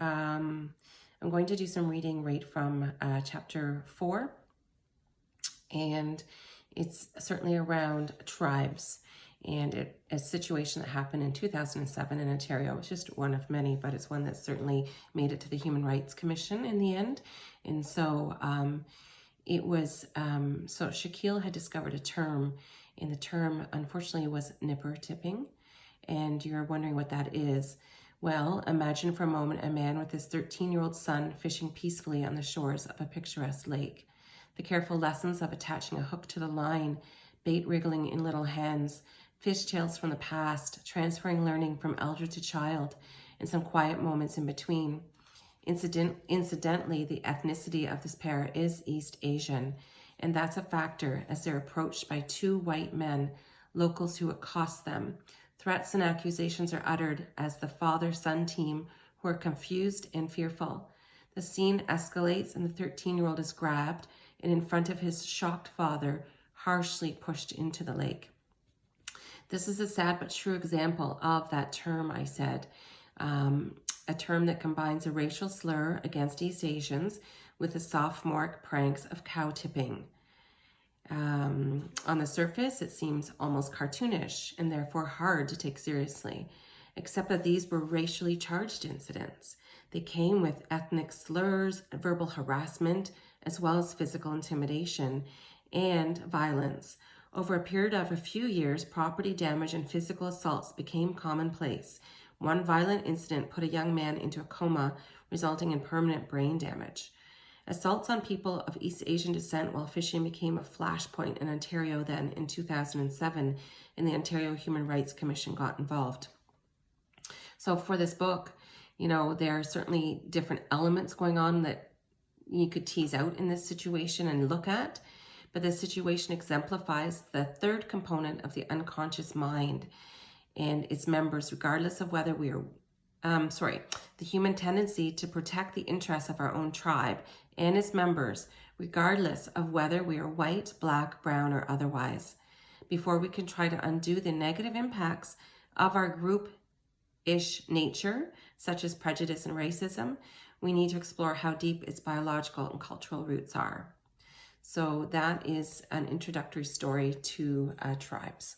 I'm going to do some reading right from chapter 4, and it's certainly around tribes and a situation that happened in 2007 in Ontario. It's just one of many, but it's one that certainly made it to the Human Rights Commission in the end. And so Shaquille had discovered a term, and the term unfortunately was nipper tipping. And you're wondering what that is. Well, imagine for a moment a man with his 13-year-old son fishing peacefully on the shores of a picturesque lake. The careful lessons of attaching a hook to the line, bait wriggling in little hands, fish tales from the past, transferring learning from elder to child, and some quiet moments in between. Incidentally, the ethnicity of this pair is East Asian, and that's a factor as they're approached by two white men, locals who accost them. Threats and accusations are uttered as the father-son team who are confused and fearful. The scene escalates and the 13-year-old is grabbed and in front of his shocked father, harshly pushed into the lake. This is a sad but true example of that term I said, a term that combines a racial slur against East Asians with the sophomoric pranks of cow tipping. On the surface, it seems almost cartoonish and therefore hard to take seriously, except that these were racially charged incidents. They came with ethnic slurs, verbal harassment, as well as physical intimidation and violence. Over a period of a few years, property damage and physical assaults became commonplace. One violent incident put a young man into a coma, resulting in permanent brain damage. Assaults on people of East Asian descent while fishing became a flashpoint in Ontario then in 2007, and the Ontario Human Rights Commission got involved. So for this book, there are certainly different elements going on that you could tease out in this situation and look at, but this situation exemplifies the third component of the unconscious mind and its members, regardless of whether we are the human tendency to protect the interests of our own tribe and its members, regardless of whether we are white, black, brown, or otherwise. Before we can try to undo the negative impacts of our group-ish nature, such as prejudice and racism, we need to explore how deep its biological and cultural roots are. So that is an introductory story to tribes.